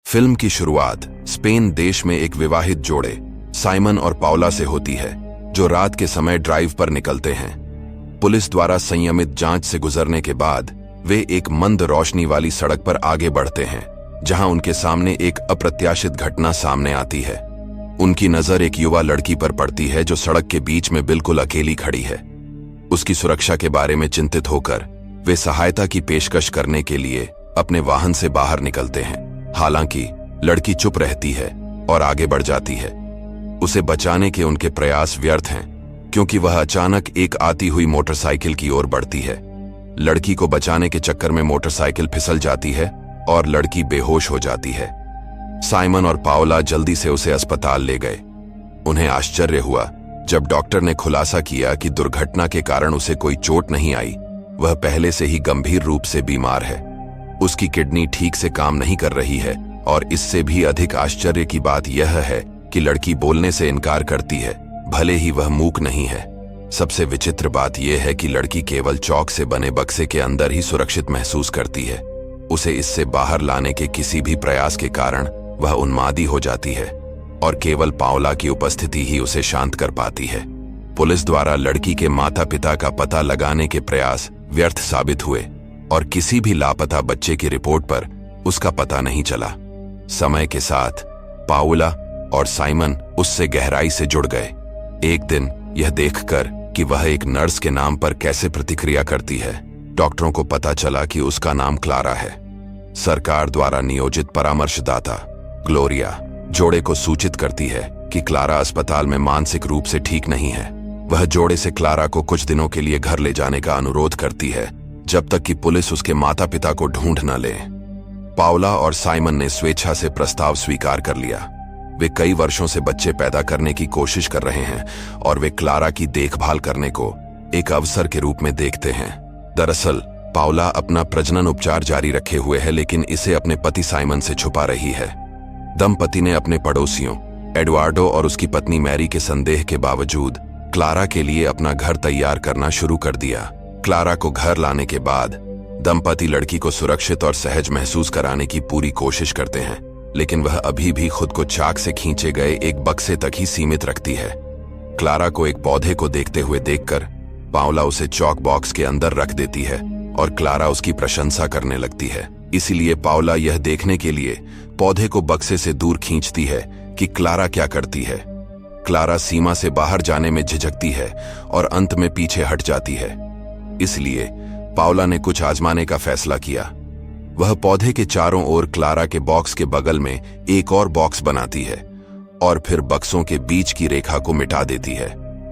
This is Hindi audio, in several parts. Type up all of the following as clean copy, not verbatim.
फिल्म की शुरुआत स्पेन देश में एक विवाहित जोड़े साइमन और पाउला से होती है, जो रात के समय ड्राइव पर निकलते हैं। पुलिस द्वारा संयमित जांच से गुजरने के बाद वे एक मंद रोशनी वाली सड़क पर आगे बढ़ते हैं, जहां उनके सामने एक अप्रत्याशित घटना सामने आती है। उनकी नजर एक युवा लड़की पर पड़ती है जो सड़क के बीच में बिल्कुल अकेली खड़ी है। उसकी सुरक्षा के बारे में चिंतित होकर वे सहायता की पेशकश करने के लिए अपने वाहन से बाहर निकलते हैं। हालांकि लड़की चुप रहती है और आगे बढ़ जाती है। उसे बचाने के उनके प्रयास व्यर्थ हैं, क्योंकि वह अचानक एक आती हुई मोटरसाइकिल की ओर बढ़ती है। लड़की को बचाने के चक्कर में मोटरसाइकिल फिसल जाती है और लड़की बेहोश हो जाती है। साइमन और पाउला जल्दी से उसे अस्पताल ले गए। उन्हें आश्चर्य हुआ जब डॉक्टर ने खुलासा किया कि दुर्घटना के कारण उसे कोई चोट नहीं आई, वह पहले से ही गंभीर रूप से बीमार है। उसकी किडनी ठीक से काम नहीं कर रही है और इससे भी अधिक आश्चर्य की बात यह है कि लड़की बोलने से इनकार करती है, भले ही वह मूक नहीं है। सबसे विचित्र बात यह है कि लड़की केवल चौक से बने बक्से के अंदर ही सुरक्षित महसूस करती है। उसे इससे बाहर लाने के किसी भी प्रयास के कारण वह उन्मादी हो जाती है और केवल पाउला की उपस्थिति ही उसे शांत कर पाती है। पुलिस द्वारा लड़की के माता पिता का पता लगाने के प्रयास व्यर्थ साबित हुए और किसी भी लापता बच्चे की रिपोर्ट पर उसका पता नहीं चला। समय के साथ पाउला और साइमन उससे गहराई से जुड़ गए। एक दिन यह देखकर कि वह एक नर्स के नाम पर कैसे प्रतिक्रिया करती है, डॉक्टरों को पता चला कि उसका नाम क्लारा है। सरकार द्वारा नियोजित परामर्शदाता ग्लोरिया जोड़े को सूचित करती है कि क्लारा अस्पताल में मानसिक रूप से ठीक नहीं है। वह जोड़े से क्लारा को कुछ दिनों के लिए घर ले जाने का अनुरोध करती है, जब तक कि पुलिस उसके माता पिता को ढूंढ न ले। पाउला और साइमन ने स्वेच्छा से प्रस्ताव स्वीकार कर लिया। वे कई वर्षों से बच्चे पैदा करने की कोशिश कर रहे हैं और वे क्लारा की देखभाल करने को एक अवसर के रूप में देखते हैं। दरअसल पाउला अपना प्रजनन उपचार जारी रखे हुए है, लेकिन इसे अपने पति साइमन से छुपा रही है। दंपति ने अपने पड़ोसियों एडवार्डो और उसकी पत्नी मैरी के संदेह के बावजूद क्लारा के लिए अपना घर तैयार करना शुरू कर दिया। क्लारा को घर लाने के बाद दंपति लड़की को सुरक्षित और सहज महसूस कराने की पूरी कोशिश करते हैं, लेकिन वह अभी भी खुद को चाक से खींचे गए एक बक्से तक ही सीमित रखती है। क्लारा को एक पौधे को देखते हुए देखकर पाउला उसे चॉक बॉक्स के अंदर रख देती है और क्लारा उसकी प्रशंसा करने लगती है। इसीलिए पाउला यह देखने के लिए पौधे को बक्से से दूर खींचती है कि क्लारा क्या करती है। क्लारा सीमा से बाहर जाने में झिझकती है और अंत में पीछे हट जाती है। इसलिए पाउला ने कुछ आजमाने का फैसला किया। वह पौधे के चारों ओर क्लारा के बॉक्स के बगल में एक और बॉक्स बनाती है और फिर बक्सों के बीच की रेखा को मिटा देती है।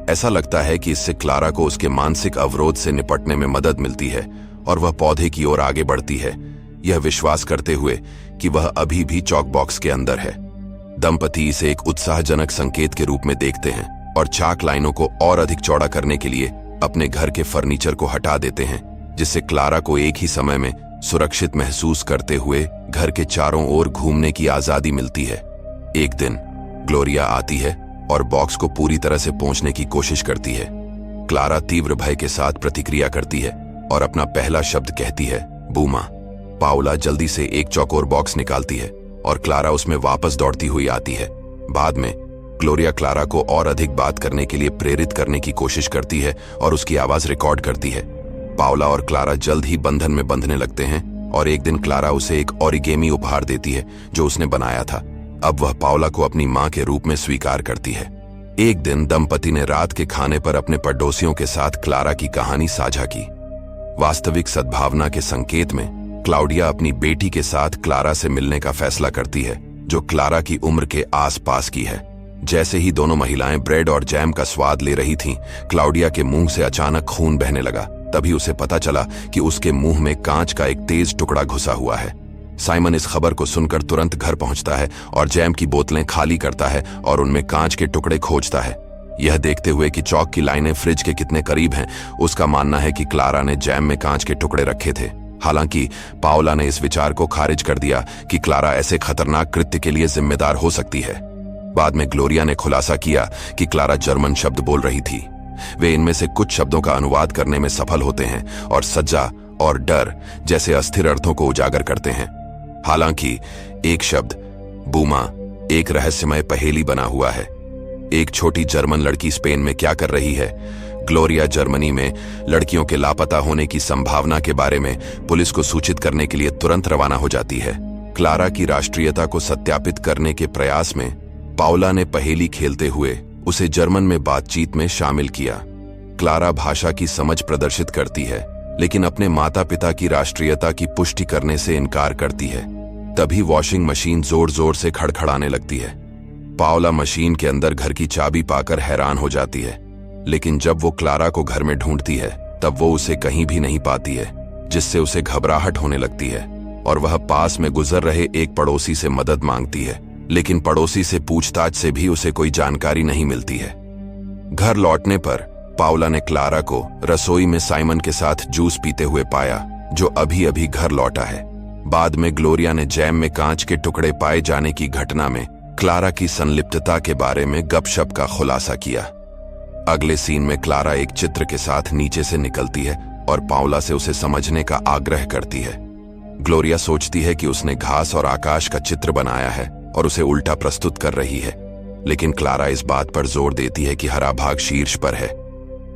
ऐसा लगता है कि इससे क्लारा को उसके मानसिक अवरोध से निपटने में मदद मिलती है और वह पौधे की ओर आगे बढ़ती है, यह विश्वास करते हुए कि वह अभी भी चॉक बॉक्स के अंदर है। दंपति इसे एक उत्साहजनक संकेत के रूप में देखते हैं और चाक लाइनों को और अधिक चौड़ा करने के लिए अपने घर के फर्नीचर को हटा देते हैं, जिससे क्लारा को एक ही समय में सुरक्षित महसूस करते हुए घर के चारों ओर घूमने की आजादी मिलती है। एक दिन ग्लोरिया आती है और बॉक्स को पूरी तरह से पहुंचने की कोशिश करती है। क्लारा तीव्र भय के साथ प्रतिक्रिया करती है और अपना पहला शब्द कहती है, बूमा। पाउला जल्दी से एक चौकोर बॉक्स निकालती है और क्लारा उसमें वापस दौड़ती हुई आती है। बाद में ग्लोरिया क्लारा को और अधिक बात करने के लिए प्रेरित करने की कोशिश करती है और उसकी आवाज रिकॉर्ड करती है। पाउला और क्लारा जल्द ही बंधन में बंधने लगते हैं और एक दिन क्लारा उसे एक ओरिगेमी उपहार देती है जो उसने बनाया था। अब वह पाउला को अपनी मां के रूप में स्वीकार करती है। एक दिन दंपति ने रात के खाने पर अपने पड़ोसियों के साथ क्लारा की कहानी साझा की। वास्तविक सद्भावना के संकेत में क्लाउडिया अपनी बेटी के साथ क्लारा से मिलने का फैसला करती है, जो क्लारा की उम्र के आसपास की है। जैसे ही दोनों महिलाएं ब्रेड और जैम का स्वाद ले रही थीं, क्लाउडिया के मुंह से अचानक खून बहने लगा। तभी उसे पता चला कि उसके मुंह में कांच का एक तेज टुकड़ा घुसा हुआ है। साइमन इस खबर को सुनकर तुरंत घर पहुंचता है और जैम की बोतलें खाली करता है और उनमें कांच के टुकड़े खोजता है। यह देखते हुए कि चौक की लाइनें फ्रिज के कितने करीब हैं, उसका मानना है कि क्लारा ने जैम में कांच के टुकड़े रखे थे। हालांकि पाउला ने इस विचार को खारिज कर दिया कि क्लारा ऐसे खतरनाक कृत्य के लिए जिम्मेदार हो सकती है। बाद में ग्लोरिया ने खुलासा किया कि क्लारा जर्मन शब्द बोल रही थी। वे इनमें से कुछ शब्दों का अनुवाद करने में सफल होते हैं और सज्जा और डर जैसे अस्थिर अर्थों को उजागर करते हैं। हालांकि एक शब्द बूमा एक रहस्यमय पहेली बना हुआ है। एक छोटी जर्मन लड़की स्पेन में क्या कर रही है? ग्लोरिया जर्मनी में लड़कियों के लापता होने की संभावना के बारे में पुलिस को सूचित करने के लिए तुरंत रवाना हो जाती है। क्लारा की राष्ट्रीयता को सत्यापित करने के प्रयास में पाउला ने पहेली खेलते हुए उसे जर्मन में बातचीत में शामिल किया। क्लारा भाषा की समझ प्रदर्शित करती है, लेकिन अपने माता पिता की राष्ट्रीयता की पुष्टि करने से इनकार करती है। तभी वॉशिंग मशीन जोर जोर से खड़खड़ाने लगती है। पाउला मशीन के अंदर घर की चाबी पाकर हैरान हो जाती है, लेकिन जब वो क्लारा को घर में ढूंढती है तब वो उसे कहीं भी नहीं पाती है, जिससे उसे घबराहट होने लगती है और वह पास में गुजर रहे एक पड़ोसी से मदद मांगती है, लेकिन पड़ोसी से पूछताछ से भी उसे कोई जानकारी नहीं मिलती है। घर लौटने पर पाउला ने क्लारा को रसोई में साइमन के साथ जूस पीते हुए पाया, जो अभी अभी घर लौटा है। बाद में ग्लोरिया ने जैम में कांच के टुकड़े पाए जाने की घटना में क्लारा की संलिप्तता के बारे में गपशप का खुलासा किया। अगले सीन में क्लारा एक चित्र के साथ नीचे से निकलती है और पाउला से उसे समझने का आग्रह करती है। ग्लोरिया सोचती है कि उसने घास और आकाश का चित्र बनाया है और उसे उल्टा प्रस्तुत कर रही है, लेकिन क्लारा इस बात पर जोर देती है कि हरा भाग शीर्ष पर है।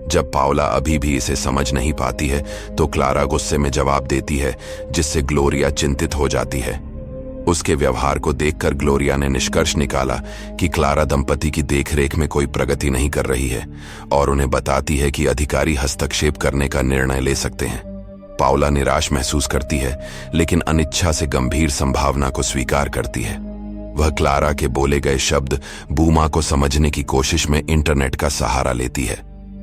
जब पाउला अभी भी इसे समझ नहीं पाती है तो क्लारा गुस्से में जवाब देती है, जिससे ग्लोरिया चिंतित हो जाती है। उसके व्यवहार को देखकर ग्लोरिया ने निष्कर्ष निकाला कि क्लारा दंपति की देखरेख में कोई प्रगति नहीं कर रही है और उन्हें बताती है कि अधिकारी हस्तक्षेप करने का निर्णय ले सकते हैं। पाउला निराश महसूस करती है, लेकिन अनिच्छा से गंभीर संभावना को स्वीकार करती है। वह क्लारा के बोले गए शब्द बूमा को समझने की कोशिश में इंटरनेट का सहारा लेती है।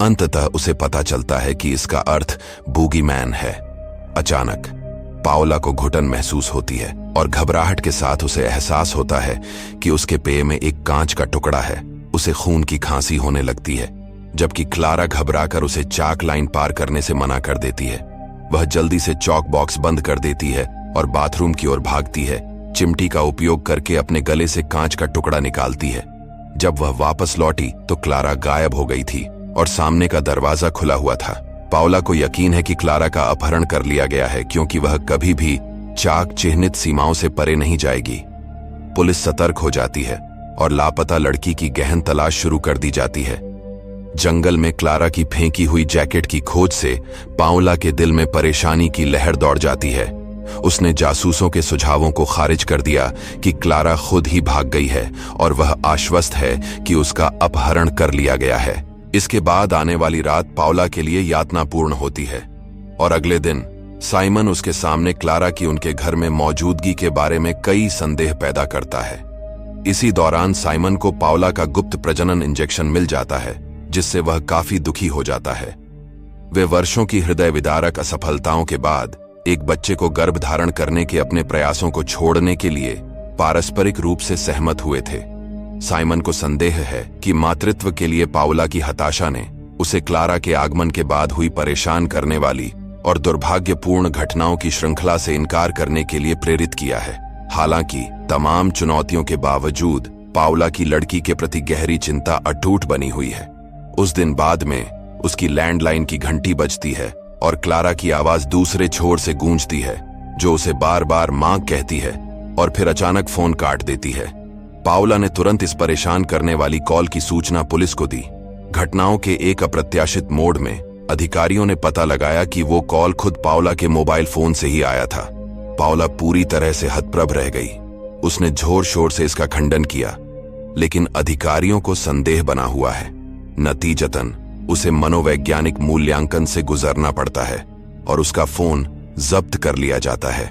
अंततः उसे पता चलता है कि इसका अर्थ बूगीमैन है। अचानक पाउला को घुटन महसूस होती है और घबराहट के साथ उसे एहसास होता है कि उसके पेय में एक कांच का टुकड़ा है। उसे खून की खांसी होने लगती है, जबकि क्लारा घबराकर उसे चाक लाइन पार करने से मना कर देती है। वह जल्दी से चॉक बॉक्स बंद कर देती है और बाथरूम की ओर भागती है। चिमटी का उपयोग करके अपने गले से कांच का टुकड़ा निकालती है। जब वह वापस लौटी तो क्लारा गायब हो गई थी और सामने का दरवाजा खुला हुआ था। पाउला को यकीन है कि क्लारा का अपहरण कर लिया गया है, क्योंकि वह कभी भी चाक चिह्नित सीमाओं से परे नहीं जाएगी। पुलिस सतर्क हो जाती है और लापता लड़की की गहन तलाश शुरू कर दी जाती है। जंगल में क्लारा की फेंकी हुई जैकेट की खोज से पाउला के दिल में परेशानी की लहर दौड़ जाती है। उसने जासूसों के सुझावों को खारिज कर दिया कि क्लारा खुद ही भाग गई है और वह आश्वस्त है कि उसका अपहरण कर लिया गया है। इसके बाद आने वाली रात पाउला के लिए यातनापूर्ण होती है और अगले दिन साइमन उसके सामने क्लारा की उनके घर में मौजूदगी के बारे में कई संदेह पैदा करता है। इसी दौरान साइमन को पाउला का गुप्त प्रजनन इंजेक्शन मिल जाता है, जिससे वह काफी दुखी हो जाता है। वे वर्षों की हृदय विदारक असफलताओं के बाद एक बच्चे को गर्भ धारण करने के अपने प्रयासों को छोड़ने के लिए पारस्परिक रूप से सहमत हुए थे। साइमन को संदेह है कि मातृत्व के लिए पाउला की हताशा ने उसे क्लारा के आगमन के बाद हुई परेशान करने वाली और दुर्भाग्यपूर्ण घटनाओं की श्रृंखला से इनकार करने के लिए प्रेरित किया है। हालांकि तमाम चुनौतियों के बावजूद पाउला की लड़की के प्रति गहरी चिंता अटूट बनी हुई है। उस दिन बाद में उसकी लैंडलाइन की घंटी बजती है और क्लारा की आवाज दूसरे छोर से गूंजती है, जो उसे बार बार मां कहती है और फिर अचानक फोन काट देती है। पाउला ने तुरंत इस परेशान करने वाली कॉल की सूचना पुलिस को दी। घटनाओं के एक अप्रत्याशित मोड़ में अधिकारियों ने पता लगाया कि वो कॉल खुद पाउला के मोबाइल फोन से ही आया था। पाउला पूरी तरह से हतप्रभ रह गई। उसने जोर शोर से इसका खंडन किया, लेकिन अधिकारियों को संदेह बना हुआ है। नतीजतन उसे मनोवैज्ञानिक मूल्यांकन से गुजरना पड़ता है और उसका फोन जब्त कर लिया जाता है।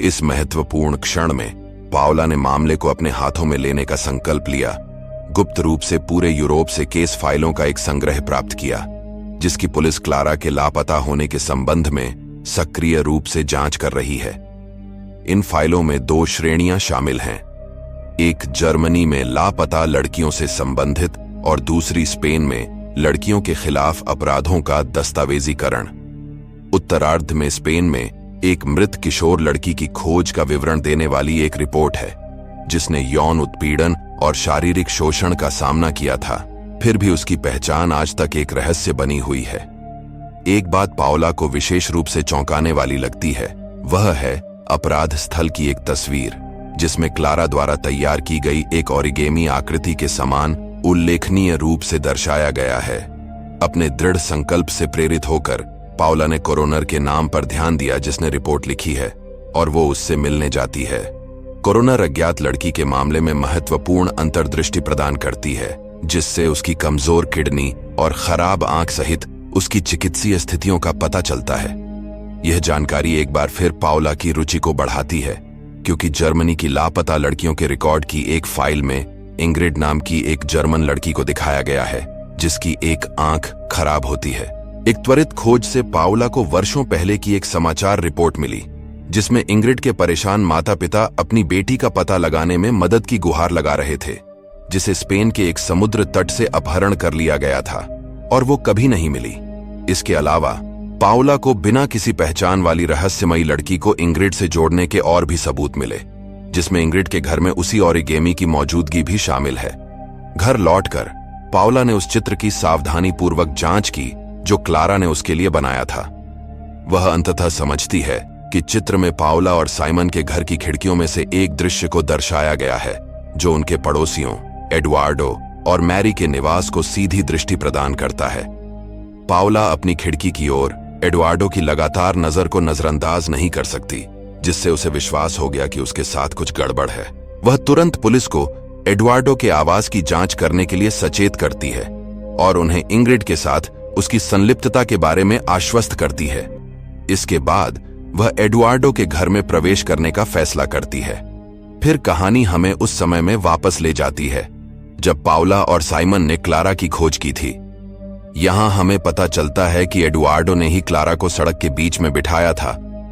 इस महत्वपूर्ण क्षण में पाउला ने मामले को अपने हाथों में लेने का संकल्प लिया। गुप्त रूप से पूरे यूरोप से केस फाइलों का एक संग्रह प्राप्त किया, जिसकी पुलिस क्लारा के लापता होने के संबंध में सक्रिय रूप से जांच कर रही है। इन फाइलों में 2 श्रेणियां शामिल हैं, एक जर्मनी में लापता लड़कियों से संबंधित और दूसरी स्पेन में लड़कियों के खिलाफ अपराधों का दस्तावेजीकरण। उत्तरार्ध में स्पेन में एक मृत किशोर लड़की की खोज का विवरण देने वाली एक रिपोर्ट है, जिसने यौन उत्पीड़न और शारीरिक शोषण का सामना किया था। फिर भी उसकी पहचान आज तक एक रहस्य बनी हुई है। एक बात पाउला को विशेष रूप से चौंकाने वाली लगती है, वह है अपराध स्थल की एक तस्वीर। जिसमें क्लारा द्वारा तैयार की गई एक ओरिगेमी आकृति के समान उल्लेखनीय रूप से दर्शाया गया है। अपने दृढ़ संकल्प से प्रेरित होकर पाउला ने कोरोनर के नाम पर ध्यान दिया जिसने रिपोर्ट लिखी है, और वो उससे मिलने जाती है। कोरोनर अज्ञात लड़की के मामले में महत्वपूर्ण अंतर्दृष्टि प्रदान करती है, जिससे उसकी कमजोर किडनी और खराब आंख सहित उसकी चिकित्सीय स्थितियों का पता चलता है। यह जानकारी एक बार फिर पाउला की रुचि को बढ़ाती है, क्योंकि जर्मनी की लापता लड़कियों के रिकॉर्ड की एक फाइल में इंग्रिड नाम की एक जर्मन लड़की को दिखाया गया है जिसकी एक आंख खराब होती है। एक त्वरित खोज से पाउला को वर्षों पहले की एक समाचार रिपोर्ट मिली, जिसमें इंग्रिड के परेशान माता पिता अपनी बेटी का पता लगाने में मदद की गुहार लगा रहे थे, जिसे स्पेन के एक समुद्र तट से अपहरण कर लिया गया था और वो कभी नहीं मिली। इसके अलावा पाउला को बिना किसी पहचान वाली रहस्यमयी लड़की को इंग्रिड से जोड़ने के और भी सबूत मिले, जिसमें इंग्रिड के घर में उसी ओरिगेमी की मौजूदगी भी शामिल है। घर लौटकर पाउला ने उस चित्र की सावधानीपूर्वक जांच की जो क्लारा ने उसके लिए बनाया था। वह अंततः समझती है कि चित्र में पाउला और साइमन के घर की खिड़कियों में से एक दृश्य को दर्शाया गया है जो उनके पड़ोसियों एडुआर्डो और मैरी के निवास को सीधी दृष्टि प्रदान करता है। पाउला अपनी खिड़की की ओर एडुआर्डो की लगातार नजर को नजरअंदाज नहीं कर सकती, जिससे उसे विश्वास हो गया कि उसके साथ कुछ गड़बड़ है। वह तुरंत पुलिस को एडुआर्डो के आवास की जांच करने के लिए सचेत करती है और उन्हें इंग्रिड के साथ उसकी संलिप्तता के बारे में आश्वस्त करती है। इसके बाद वह एडुआर्डो के घर में प्रवेश करने का फैसला करती है। फिर कहानी हमें उस समय में वापस ले जाती है जब पाउला और साइमन ने क्लारा की खोज की थी। यहां हमें पता चलता है कि एडुआर्डो ने ही क्लारा को सड़क के बीच में बिठाया था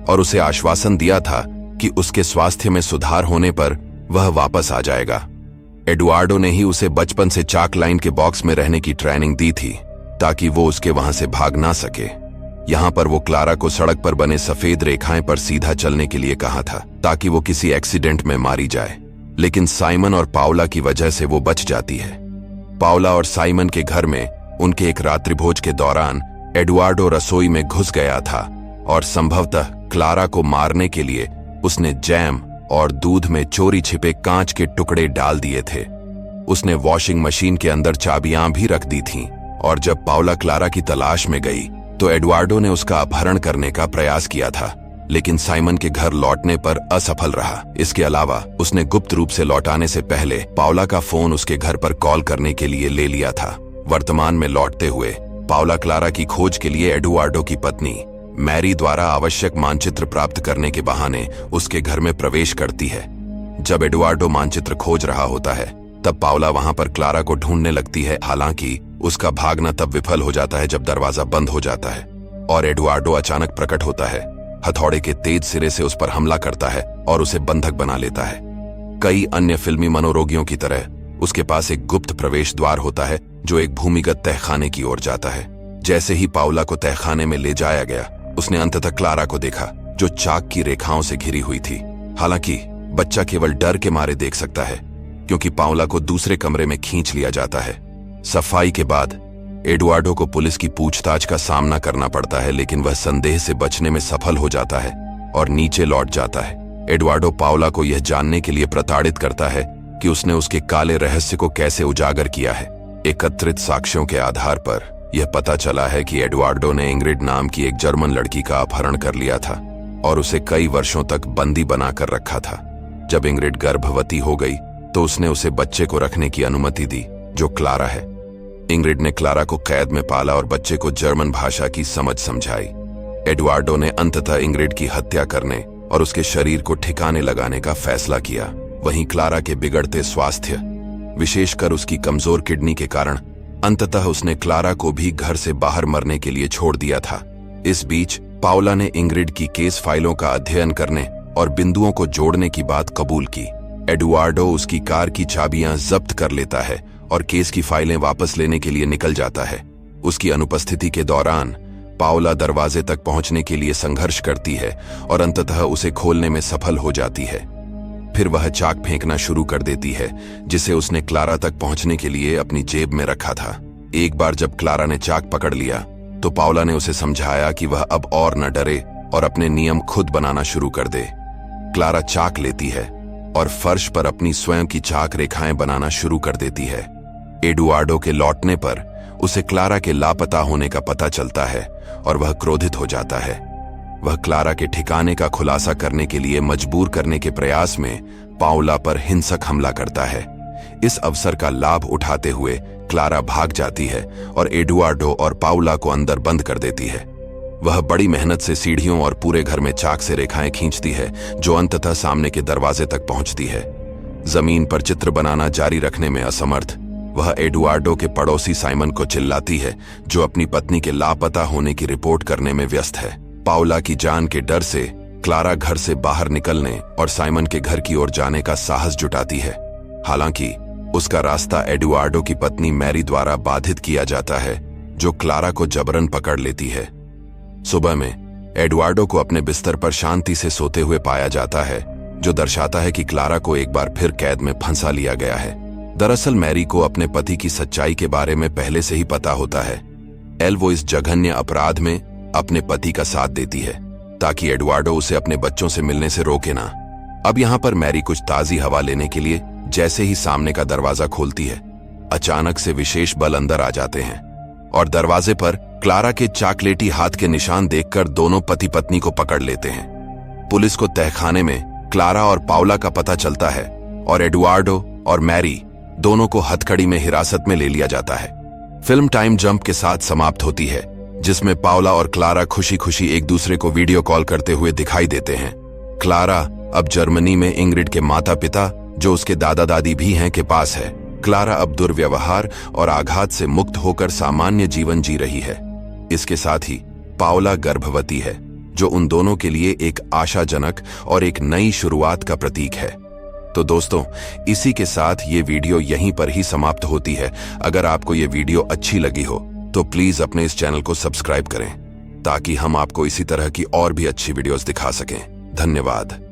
और उसे आश्वासन दिया था कि उसके स्वास्थ्य में सुधार होने पर वह वापस आ जाएगा। एडुआर्डो ने ही उसे बचपन से चाक लाइन के बॉक्स में रहने की ट्रेनिंग दी थी ताकि वो उसके वहां से भाग ना सके। यहां पर वो क्लारा को सड़क पर बने सफेद रेखाएं पर सीधा चलने के लिए कहा था ताकि वो किसी एक्सीडेंट में मारी जाए, लेकिन साइमन और पाउला की वजह से वो बच जाती है। पाउला और साइमन के घर में उनके एक रात्रिभोज के दौरान एडुआर्डो रसोई में घुस गया था और संभवतः क्लारा को मारने के लिए उसने जैम और दूध में चोरी छिपे कांच के टुकड़े डाल दिए थे। उसने वॉशिंग मशीन के अंदर चाबियां भी रख दी थीं और जब पाउला क्लारा की तलाश में गई तो एडुआर्डो ने उसका अपहरण करने का प्रयास किया था, लेकिन साइमन के घर लौटने पर असफल रहा। इसके अलावा उसने गुप्त रूप से लौटाने से पहले पाउला का फोन उसके घर पर कॉल करने के लिए ले लिया था। वर्तमान में लौटते हुए पाउला क्लारा की खोज के लिए एडुआर्डो की पत्नी मैरी द्वारा आवश्यक मानचित्र प्राप्त करने के बहाने उसके घर में प्रवेश करती है। जब एडुआर्डो मानचित्र खोज रहा होता है तब पाउला वहां पर क्लारा को ढूंढने लगती है। हालांकि उसका भागना तब विफल हो जाता है जब दरवाजा बंद हो जाता है और एडुआर्डो अचानक प्रकट होता है, हथौड़े के तेज सिरे से उस पर हमला करता है और उसे बंधक बना लेता है। कई अन्य फिल्मी मनोरोगियों की तरह उसके पास एक गुप्त प्रवेश द्वार होता है जो एक भूमिगत तहखाने की ओर जाता है। जैसे ही पाउला को तहखाने में ले जाया गया, उसने अंततः क्लारा को देखा जो चाक की रेखाओं से घिरी हुई थी। हालांकि बच्चा केवल डर के मारे देख सकता है क्योंकि पाउला को दूसरे कमरे में खींच लिया जाता है। सफाई के बाद एडुआर्डो को पुलिस की पूछताछ का सामना करना पड़ता है, लेकिन वह संदेह से बचने में सफल हो जाता है और नीचे लौट जाता है। एडुआर्डो पाउला को यह जानने के लिए प्रताड़ित करता है कि उसने उसके काले रहस्य को कैसे उजागर किया है। एकत्रित साक्ष्यों के आधार पर यह पता चला है कि एडुआर्डो ने इंग्रिड नाम की एक जर्मन लड़की का अपहरण कर लिया था और उसे कई वर्षों तक बंदी बनाकर रखा था। जब इंग्रिड गर्भवती हो गई तो उसने उसे बच्चे को रखने की अनुमति दी जो क्लारा है। इंग्रिड ने क्लारा को कैद में पाला और बच्चे को जर्मन भाषा की समझ समझाई। एडुआर्डो ने अंततः इंग्रिड की हत्या करने और उसके शरीर को ठिकाने लगाने का फैसला किया। वहीं क्लारा के बिगड़ते स्वास्थ्य, विशेषकर उसकी कमजोर किडनी के कारण, अंततः उसने क्लारा को भी घर से बाहर मरने के लिए छोड़ दिया था। इस बीच पाउला ने इंग्रिड की केस फाइलों का अध्ययन करने और बिंदुओं को जोड़ने की बात कबूल की। एडुआर्डो उसकी कार की चाबियां जब्त कर लेता है और केस की फाइलें वापस लेने के लिए निकल जाता है। उसकी अनुपस्थिति के दौरान पाउला दरवाजे तक पहुंचने के लिए संघर्ष करती है और अंततः उसे खोलने में सफल हो जाती है। फिर वह चाक फेंकना शुरू कर देती है जिसे उसने क्लारा तक पहुंचने के लिए अपनी जेब में रखा था। एक बार जब क्लारा ने चाक पकड़ लिया तो पाउला ने उसे समझाया कि वह अब और न डरे और अपने नियम खुद बनाना शुरू कर दे। क्लारा चाक लेती है और फर्श पर अपनी स्वयं की चाक रेखाएं बनाना शुरू कर देती है। एडुआर्डो के लौटने पर उसे क्लारा के लापता होने का पता चलता है और वह क्रोधित हो जाता है। वह क्लारा के ठिकाने का खुलासा करने के लिए मजबूर करने के प्रयास में पाउला पर हिंसक हमला करता है। इस अवसर का लाभ उठाते हुए क्लारा भाग जाती है और एडुआर्डो और पाउला को अंदर बंद कर देती है। वह बड़ी मेहनत से सीढ़ियों और पूरे घर में चाक से रेखाएं खींचती है, जो अंततः सामने के दरवाजे तक पहुंचती है। जमीन पर चित्र बनाना जारी रखने में असमर्थ वह एडुआर्डो के पड़ोसी साइमन को चिल्लाती है, जो अपनी पत्नी के लापता होने की रिपोर्ट करने में व्यस्त है। पाउला की जान के डर से क्लारा घर से बाहर निकलने और साइमन के घर की ओर जाने का साहस जुटाती है। हालांकि उसका रास्ता एडुआर्डो की पत्नी मैरी द्वारा बाधित किया जाता है, जो क्लारा को जबरन पकड़ लेती है। सुबह में एडुआर्डो को अपने बिस्तर पर शांति से सोते हुए पाया जाता है, जो दर्शाता है कि क्लारा को एक बार फिर कैद में फंसा लिया गया है। दरअसल मैरी को अपने पति की सच्चाई के बारे में पहले से ही पता होता है। वो इस जघन्य अपराध में अपने पति का साथ देती है ताकि एडुआर्डो उसे अपने बच्चों से मिलने से रोके ना। अब यहाँ पर मैरी कुछ ताजी हवा लेने के लिए जैसे ही सामने का दरवाजा खोलती है, अचानक से विशेष बल अंदर आ जाते हैं और दरवाजे पर क्लारा के चॉकलेटी हाथ के निशान देखकर दोनों पति पत्नी को पकड़ लेते हैं। पुलिस को तहखाने में क्लारा और पाउला का पता चलता है और एडुआर्डो और मैरी दोनों को हथकड़ी में हिरासत में ले लिया जाता है। फिल्म टाइम जंप के साथ समाप्त होती है, जिसमें पाउला और क्लारा खुशी खुशी एक दूसरे को वीडियो कॉल करते हुए दिखाई देते हैं। क्लारा अब जर्मनी में इंग्रिड के माता पिता, जो उसके दादा दादी भी हैं, के पास है। क्लारा अब दुर्व्यवहार और आघात से मुक्त होकर सामान्य जीवन जी रही है। इसके साथ ही पाउला गर्भवती है, जो उन दोनों के लिए एक आशाजनक और एक नई शुरुआत का प्रतीक है। तो दोस्तों, इसी के साथ ये वीडियो यहीं पर ही समाप्त होती है। अगर आपको ये वीडियो अच्छी लगी हो तो प्लीज अपने इस चैनल को सब्सक्राइब करें, ताकि हम आपको इसी तरह की और भी अच्छी वीडियोस दिखा सकें। धन्यवाद।